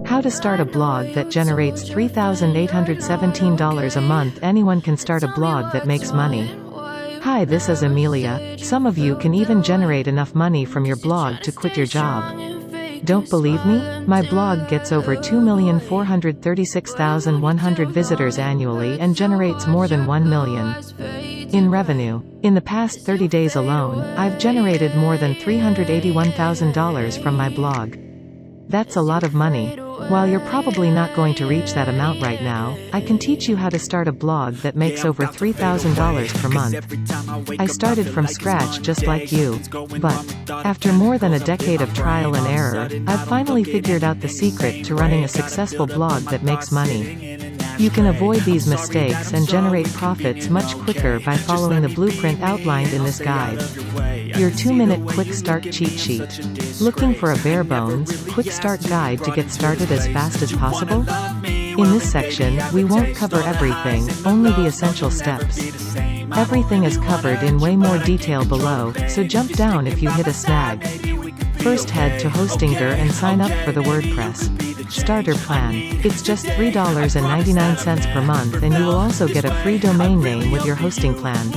How to start a blog that generates $3,817 a month. Anyone can start a blog that makes money. Hi, this is Amelia. Some of you can even generate enough money from your blog to quit your job. Don't believe me? My blog gets over 2,436,100 visitors annually and generates more than $1 million in revenue. In the past 30 days alone, I've generated more than $381,000 from my blog. That's a lot of money. While you're probably not going to reach that amount right now, I can teach you how to start a blog that makes over $3,000 per month. I started from scratch just like you. But after more than a decade of trial and error, I've finally figured out the secret to running a successful blog that makes money. You can avoid these mistakes and generate profits much quicker by following the blueprint outlined in this guide. Your 2-minute quick start cheat sheet. Looking for a bare bones, quick start guide to get started as fast as possible? In this section, we won't cover everything, only the essential steps. Everything is covered in way more detail below, so jump down if you hit a snag. First head to Hostinger and sign up for the WordPress Starter Plan. It's just $3.99 per month and you will also get a free domain name with your hosting plan.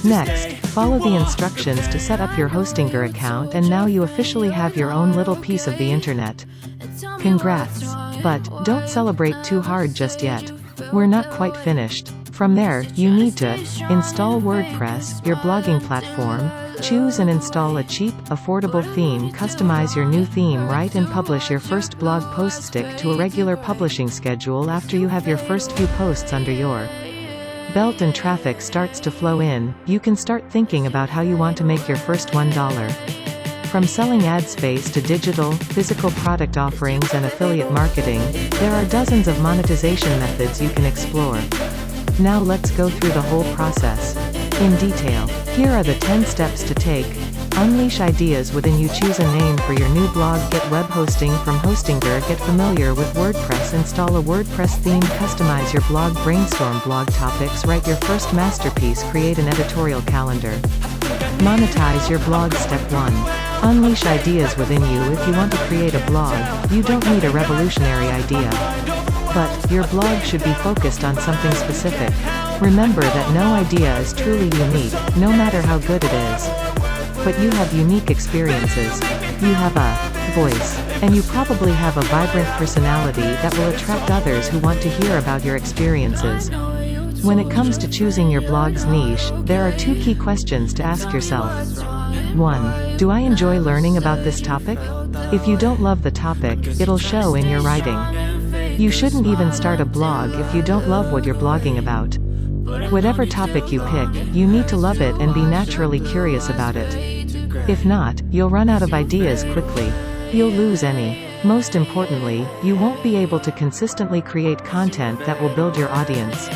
Next, follow the instructions to set up your Hostinger account and now you officially have your own little piece of the internet. Congrats! But don't celebrate too hard just yet. We're not quite finished. From there, you need to install WordPress, your blogging platform, choose and install a cheap, affordable theme, customize your new theme, write and publish your first blog post, stick to a regular publishing schedule. After you have your first few posts under your belt and traffic starts to flow in, you can start thinking about how you want to make your first $1. From selling ad space to digital, physical product offerings and affiliate marketing, there are dozens of monetization methods you can explore. Now let's go through the whole process in detail. Here are the 10 steps to take. Unleash ideas within you. Choose a name for your new blog. Get web hosting from Hostinger. Get familiar with WordPress. Install a WordPress theme. Customize your blog. Brainstorm blog topics. Write your first masterpiece. Create an editorial calendar. Monetize your blog. Step 1. Unleash ideas within you. If you want to create a blog, you don't need a revolutionary idea. But your blog should be focused on something specific. Remember that no idea is truly unique, no matter how good it is. But you have unique experiences. You have a voice. And you probably have a vibrant personality that will attract others who want to hear about your experiences. When it comes to choosing your blog's niche, there are 2 key questions to ask yourself. 1. Do I enjoy learning about this topic? If you don't love the topic, it'll show in your writing. You shouldn't even start a blog if you don't love what you're blogging about. Whatever topic you pick, you need to love it and be naturally curious about it. If not, you'll run out of ideas quickly. You'll lose any. Most importantly, you won't be able to consistently create content that will build your audience.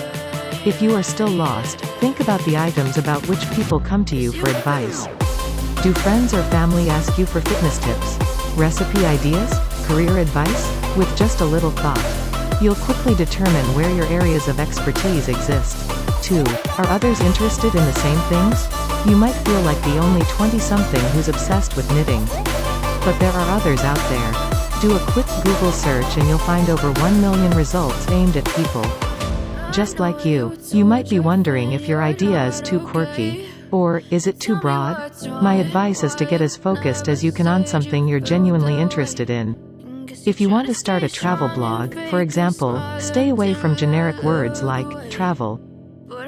If you are still lost, think about the items about which people come to you for advice. Do friends or family ask you for fitness tips, recipe ideas, career advice? With just a little thought, you'll quickly determine where your areas of expertise exist. 2. Are others interested in the same things? You might feel like the only 20-something who's obsessed with knitting. But there are others out there. Do a quick Google search and you'll find over 1 million results aimed at people just like you. You might be wondering if your idea is too quirky. Or, is it too broad? My advice is to get as focused as you can on something you're genuinely interested in. If you want to start a travel blog, for example, stay away from generic words like travel.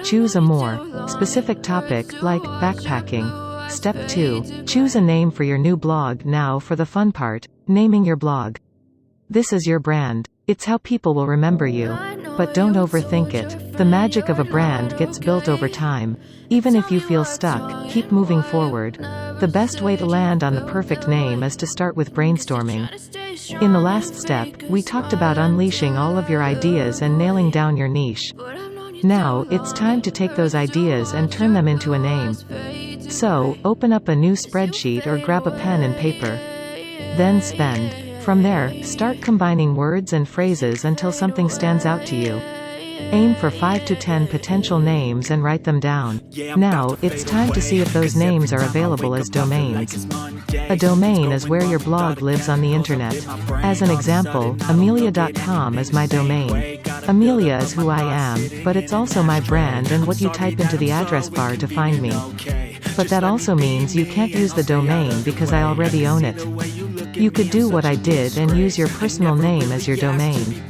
Choose a more specific topic, like backpacking. Step 2. Choose a name for your new blog. Now for the fun part, naming your blog. This is your brand. It's how people will remember you. But don't overthink it. The magic of a brand gets built over time. Even if you feel stuck, keep moving forward. The best way to land on the perfect name is to start with brainstorming. In the last step, we talked about unleashing all of your ideas and nailing down your niche. Now, it's time to take those ideas and turn them into a name. So, open up a new spreadsheet or grab a pen and paper. Then spend. From there, start combining words and phrases until something stands out to you. Aim for 5 to 10 potential names and write them down. Now, it's time to see if those names are available as domains. A domain is where your blog lives on the internet. As an example, amelia.com is my domain. Amelia is who I am, but it's also my brand and what you type into the address bar to find me. But that also means you can't use the domain because I already own it. You could do what I did and use your personal name as your domain.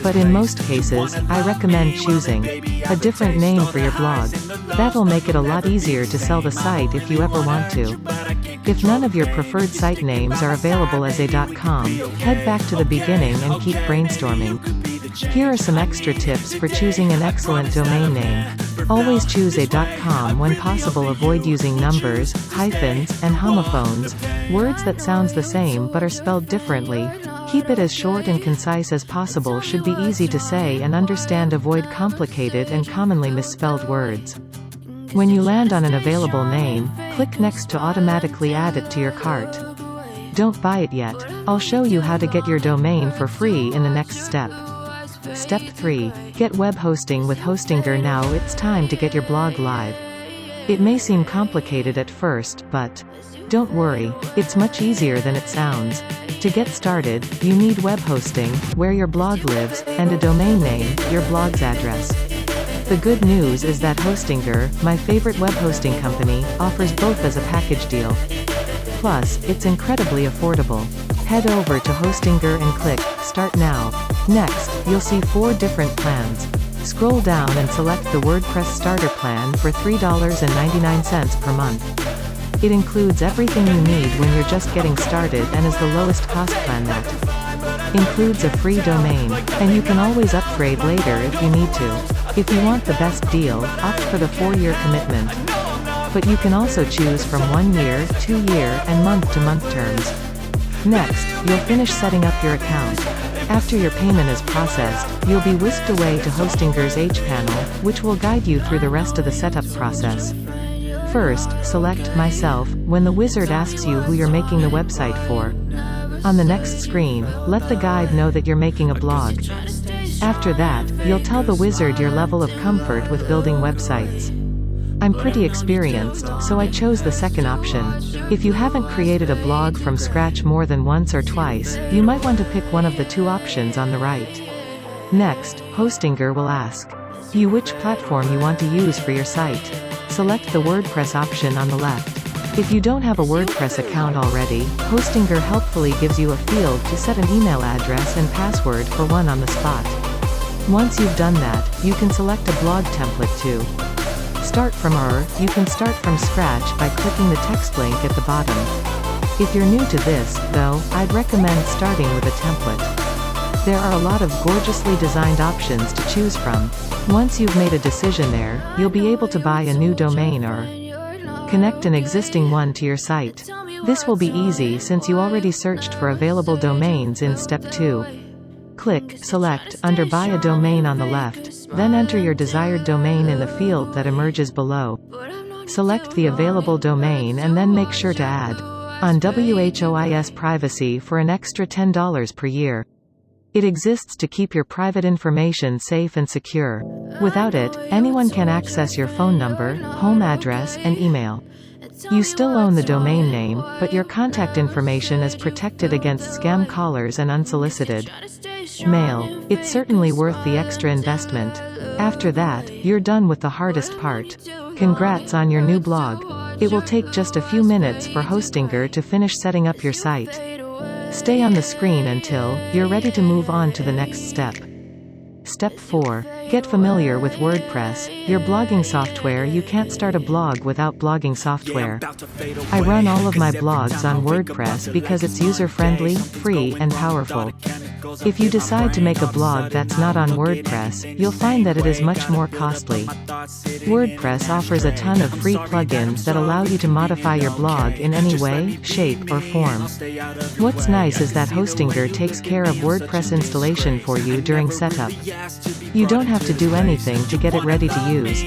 But in most cases, I recommend choosing a different name for your blog. That'll make it a lot easier to sell the site if you ever want to. If none of your preferred site names are available as a .com, head back to the beginning and keep brainstorming. Here are some extra tips for choosing an excellent domain name. Always choose a .com when possible. Avoid using numbers, hyphens, and homophones, words that sounds the same but are spelled differently. Keep it as short and concise as possible. Should be easy to say and understand. Avoid complicated and commonly misspelled words. When you land on an available name, click Next to automatically add it to your cart. Don't buy it yet. I'll show you how to get your domain for free in the next step. Step 3. Get web hosting with Hostinger. Now it's time to get your blog live. It may seem complicated at first, but don't worry, it's much easier than it sounds. To get started, you need web hosting, where your blog lives, and a domain name, your blog's address. The good news is that Hostinger, my favorite web hosting company, offers both as a package deal. Plus, it's incredibly affordable. Head over to Hostinger and click Start Now. Next, you'll see 4 different plans. Scroll down and select the WordPress Starter Plan for $3.99 per month. It includes everything you need when you're just getting started and is the lowest cost plan that includes a free domain, and you can always upgrade later if you need to. If you want the best deal, opt for the 4-year commitment. But you can also choose from 1 year, 2 year, and month-to-month terms. Next, you'll finish setting up your account. After your payment is processed, you'll be whisked away to Hostinger's H-panel, which will guide you through the rest of the setup process. First, select Myself when the wizard asks you who you're making the website for. On the next screen, let the guide know that you're making a blog. After that, you'll tell the wizard your level of comfort with building websites. I'm pretty experienced, so I chose the second option. If you haven't created a blog from scratch more than once or twice, you might want to pick one of the 2 options on the right. Next, Hostinger will ask you which platform you want to use for your site. Select the WordPress option on the left. If you don't have a WordPress account already, Hostinger helpfully gives you a field to set an email address and password for one on the spot. Once you've done that, you can select a blog template too. You can start from scratch by clicking the text link at the bottom. If you're new to this, though, I'd recommend starting with a template. There are a lot of gorgeously designed options to choose from. Once you've made a decision there, you'll be able to buy a new domain or connect an existing one to your site. This will be easy since you already searched for available domains in Step 2. Click Select under Buy a Domain on the left, then enter your desired domain in the field that emerges below. Select the available domain and then make sure to add on WHOIS privacy for an extra $10 per year. It exists to keep your private information safe and secure. Without it, anyone can access your phone number, home address, and email. You still own the domain name, but your contact information is protected against scam callers and unsolicited mail. It's certainly worth the extra investment. After that, you're done with the hardest part. Congrats on your new blog. It will take just a few minutes for Hostinger to finish setting up your site. Stay on the screen until you're ready to move on to the next step. Step 4. Get familiar with WordPress, your blogging software. You can't start a blog without blogging software. I run all of my blogs on WordPress because it's user-friendly, free, and powerful. If you decide to make a blog that's not on WordPress, you'll find that it is much more costly. WordPress offers a ton of free plugins that allow you to modify your blog in any way, shape, or form. What's nice is that Hostinger takes care of WordPress installation for you during setup. You don't have to do anything to get it ready to use.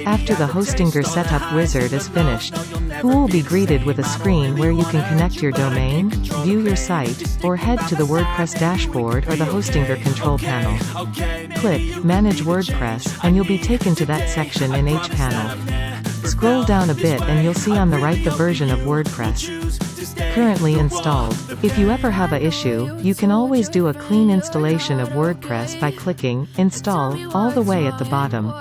After the Hostinger setup wizard is finished, you will be greeted with a screen where you can connect your domain, view your site, or head to the WordPress dashboard or the Hostinger control panel. Click Manage WordPress, and you'll be taken to that section in H panel. Scroll down a bit and you'll see on the right the version of WordPress. Currently installed. If you ever have a issue, you can always do a clean installation of WordPress by clicking Install all the way at the bottom.